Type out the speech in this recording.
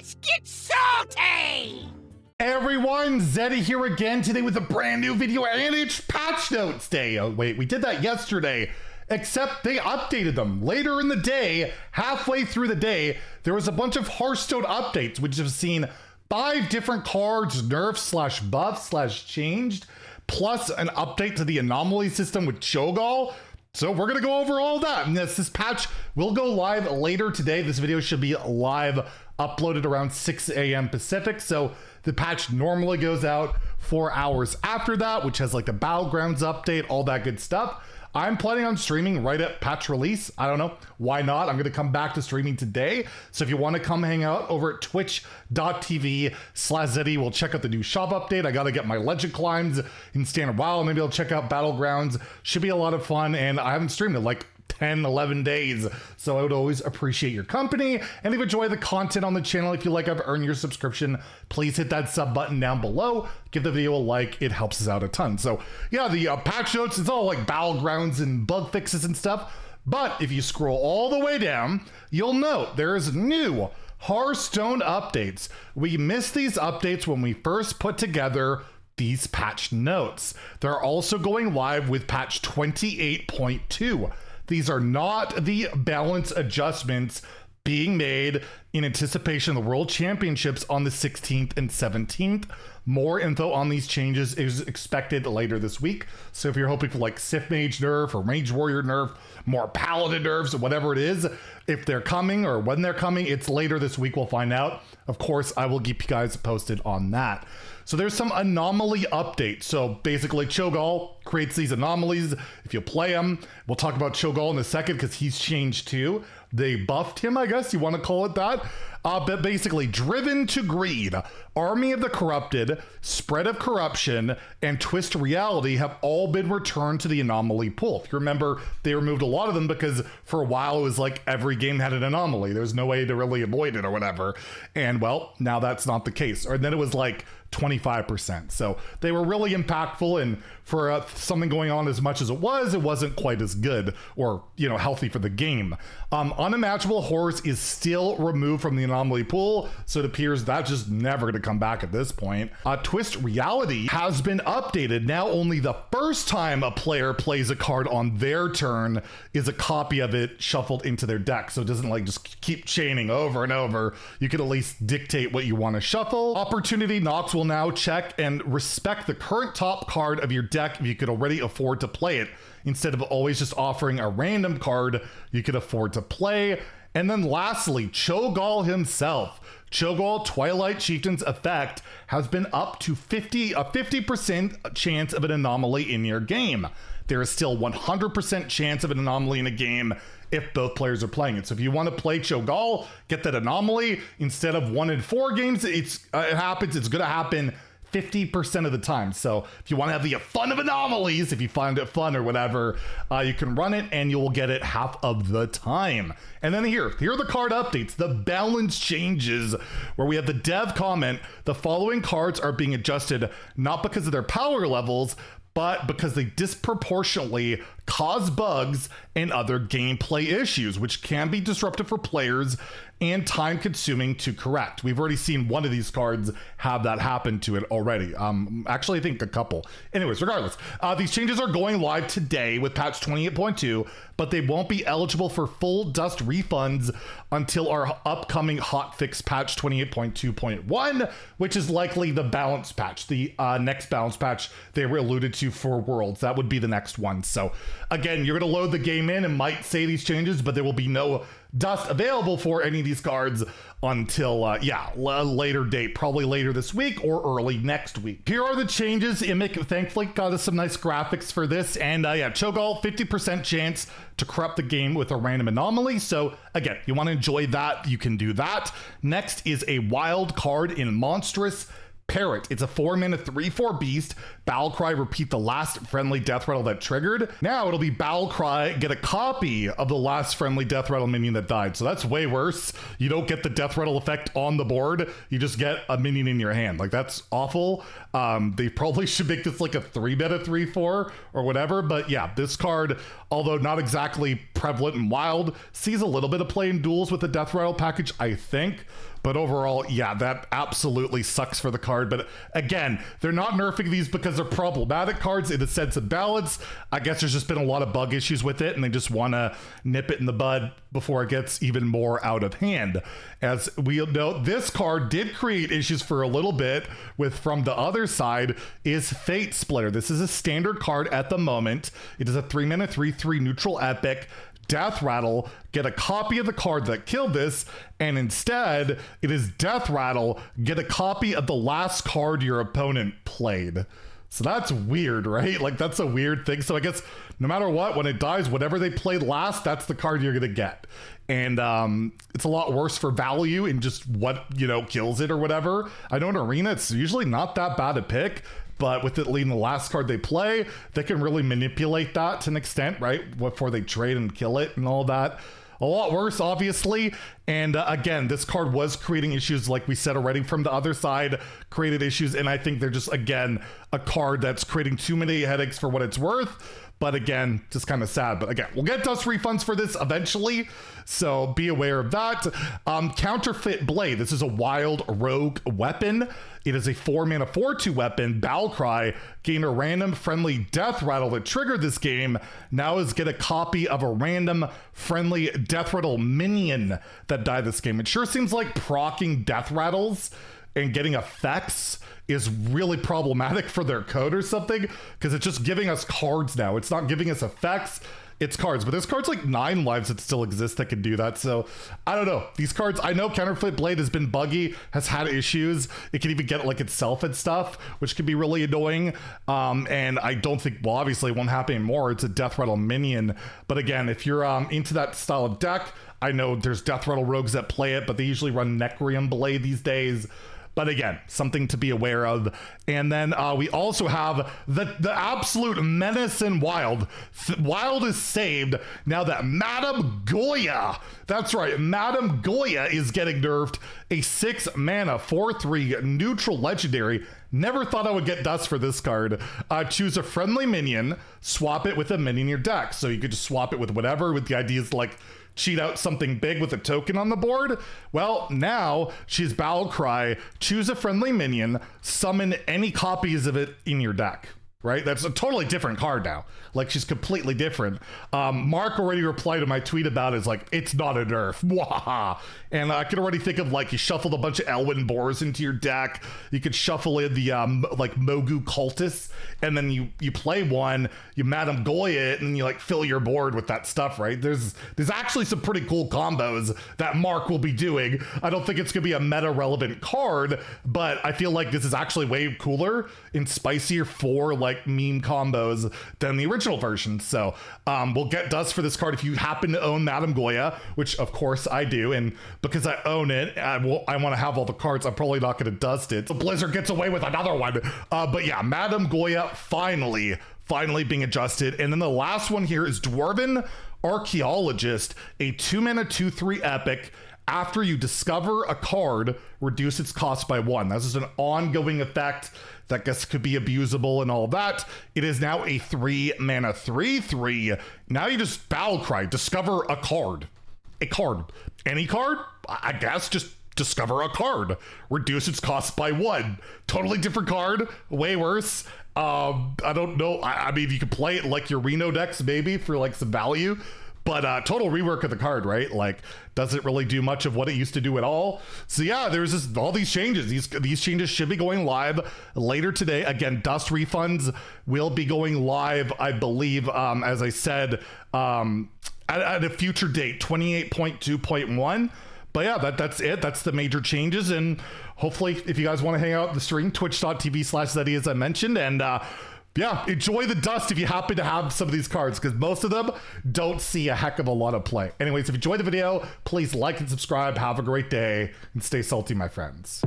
Let's get salty! Hey everyone, Zeddy here again today with a brand new video, and it's Patch Notes Day. Oh wait, we did that yesterday, except they updated them. Later in the day, halfway through the day, there was a bunch of Hearthstone updates, which have seen 5 different cards nerfed / buffed / changed, plus an update to the anomaly system with Cho'galls. So we're gonna go over all that. And this patch will go live later today. This video should be live, uploaded around 6 a.m. Pacific. So the patch normally goes out 4 hours after that, which has like the Battlegrounds update, all that good stuff. I'm planning on streaming right at patch release. I don't know, why not? I'm gonna come back to streaming today. So if you wanna come hang out over at twitch.tv/Zeddy, we'll check out the new shop update. I gotta get my legend climbs in standard WoW. Maybe I'll check out Battlegrounds. Should be a lot of fun, and I haven't streamed in like 10, 11 days. So I would always appreciate your company. And if you enjoy the content on the channel, if you like, I've earned your subscription, please hit that sub button down below. Give the video a like, it helps us out a ton. So yeah, the patch notes, it's all like Battlegrounds and bug fixes and stuff. But if you scroll all the way down, you'll note there is new Hearthstone updates. We missed these updates when we first put together these patch notes. They're also going live with patch 28.2. These are not the balance adjustments being made in anticipation of the World Championships on the 16th and 17th. More info on these changes is expected later this week. So if you're hoping for like Sith Mage nerf or Mage Warrior nerf, more Paladin nerfs, or whatever it is, if they're coming or when they're coming, it's later this week, we'll find out. Of course, I will keep you guys posted on that. So there's some anomaly updates. So basically Cho'Gall creates these anomalies. If you play him, we'll talk about Cho'Gall in a second because he's changed too. They buffed him, I guess you want to call it that. But basically, Driven to Greed, Army of the Corrupted, Spread of Corruption, and Twist Reality have all been returned to the anomaly pool. If you remember, they removed a lot of them because for a while it was like every game had an anomaly. There was no way to really avoid it or whatever. And well, now that's not the case. Or then it was like 25%. So they were really impactful, and for something going on as much as it wasn't quite as good or, you know, healthy for the game. Unimaginable Horrors is still removed from the anomaly pool, so it appears that's just never going to come back at this point. Twist Reality has been updated. Now only the first time a player plays a card on their turn is a copy of it shuffled into their deck, so it doesn't like just keep chaining over and over. You can at least dictate what you want to shuffle. Opportunity Knocks will now check and respect the current top card of your deck if you could already afford to play it. Instead of always just offering a random card you could afford to play. And then lastly, Cho'Gall himself. Cho'Gall Twilight Chieftain's effect has been up to a 50% chance of an anomaly in your game. There is still 100% chance of an anomaly in a game if both players are playing it. So if you want to play Cho'Gall, get that anomaly, instead of 1 in 4 games, it happens, it's gonna happen 50% of the time. So if you want to have the fun of anomalies, if you find it fun or whatever, you can run it and you will get it half of the time. And then here are the card updates, the balance changes, where we have the dev comment: the following cards are being adjusted not because of their power levels, but because they disproportionately cause bugs and other gameplay issues, which can be disruptive for players and time consuming to correct. We've already seen one of these cards have that happen to it already. Actually, I think a couple. Anyways, regardless, these changes are going live today with patch 28.2, but they won't be eligible for full dust refunds until our upcoming hotfix patch 28.2.1, which is likely the balance patch, the next balance patch they were alluded to for Worlds. That would be the next one. So again, you're gonna load the game in and might say these changes, but there will be no dust available for any of these cards until later date, probably later this week or early next week. Here are the changes. Imic thankfully got us some nice graphics for this, and Cho'Gall 50% chance to corrupt the game with a random anomaly. So again, you want to enjoy that, you can do that. Next is a wild card in Monstrous Parrot. It's a 4-mana 3/4 beast. Battlecry, repeat the last friendly death rattle that triggered. Now it'll be Battlecry, get a copy of the last friendly death rattle minion that died. So that's way worse. You don't get the death rattle effect on the board. You just get a minion in your hand. Like, that's awful. They probably should make this like a 3-mana 3/4 or whatever. But yeah, this card, although not exactly prevalent and wild, sees a little bit of play in duels with the death rattle package, I think. But overall, yeah, that absolutely sucks for the card. But again, they're not nerfing these because they're problematic cards in a sense of balance. I guess there's just been a lot of bug issues with it, and they just want to nip it in the bud before it gets even more out of hand. As we know, this card did create issues for a little bit with, from the other side, is Fate Splitter. This is a standard card at the moment. It is a 3-mana 3/3 neutral epic. Death Rattle, get a copy of the card that killed this, and instead it is Death Rattle, get a copy of the last card your opponent played. So that's weird, right? Like, that's a weird thing. So I guess no matter what, when it dies, whatever they played last, that's the card you're gonna get. And it's a lot worse for value in just what, you know, kills it or whatever. I know in Arena it's usually not that bad a pick, but with it leading the last card they play, they can really manipulate that to an extent, right? Before they trade and kill it and all that. A lot worse, obviously. And again, this card was creating issues, like we said already, from the other side, created issues. And I think they're just, again, a card that's creating too many headaches for what it's worth. But again, just kind of sad. But again, we'll get dust refunds for this eventually, so be aware of that. Counterfeit Blade. This is a wild rogue weapon. It is a 4-mana 4/2 weapon. Battle Cry. Gain a random friendly death rattle that triggered this game. Now is get a copy of a random friendly death rattle minion that died this game. It sure seems like proccing death rattles and getting effects is really problematic for their code or something, because it's just giving us cards now. It's not giving us effects, it's cards. But there's cards like 9 lives that still exist that can do that. So I don't know. These cards, I know Counterfeit Blade has been buggy, has had issues. It can even get it like itself and stuff, which can be really annoying. And I don't think, well, obviously it won't happen anymore. It's a Death Rattle minion. But again, if you're into that style of deck, I know there's Death Rattle rogues that play it, but they usually run Necrium Blade these days. But again, something to be aware of. And then we also have the absolute menace in Wild. Wild is saved now that Madame Goya, that's right, Madame Goya is getting nerfed. A 6-mana 4/3 neutral legendary. Never thought I would get dust for this card. Choose a friendly minion, swap it with a minion in your deck. So you could just swap it with whatever, with the ideas like cheat out something big with a token on the board. Well, now she's Battle Cry, choose a friendly minion, summon any copies of it in your deck. Right? That's a totally different card now. Like, she's completely different. Mark already replied to my tweet about it. It's like, it's not a nerf. Waha. And I could already think of, like, you shuffled a bunch of Elwyn Boars into your deck. You could shuffle in the, like, Mogu Cultists. And then you play one, you Madame Goya it, and you, like, fill your board with that stuff, right? There's actually some pretty cool combos that Mark will be doing. I don't think it's going to be a meta-relevant card, but I feel like this is actually way cooler and spicier for, like, meme combos than the original version. So we'll get dust for this card if you happen to own Madame Goya, which of course I do, and because I own it, I want to have all the cards. I'm probably not going to dust it, so Blizzard gets away with another one. But yeah, Madame Goya finally being adjusted. And then the last one here is Dwarven Archaeologist, a 2-mana 2/3 epic. After you discover a card, reduce its cost by 1. This is an ongoing effect that I guess could be abusable and all that. It is now a 3-mana 3/3. Now you just Battle Cry, discover a card. A card. Any card? I guess just discover a card. Reduce its cost by 1. Totally different card. Way worse. I don't know. I mean, you could play it like your Reno decks maybe for like some value. But total rework of the card, right? Like, doesn't really do much of what it used to do at all. So yeah, there's just all these changes. These changes should be going live later today. Again, dust refunds will be going live, I believe, as I said, at a future date, 28.2.1. But yeah, that's it. That's the major changes. And hopefully, if you guys want to hang out in the stream, twitch.tv/Zeddy, as I mentioned, and yeah, enjoy the dust if you happen to have some of these cards, because most of them don't see a heck of a lot of play. Anyways, if you enjoyed the video, please like and subscribe. Have a great day and stay salty, my friends.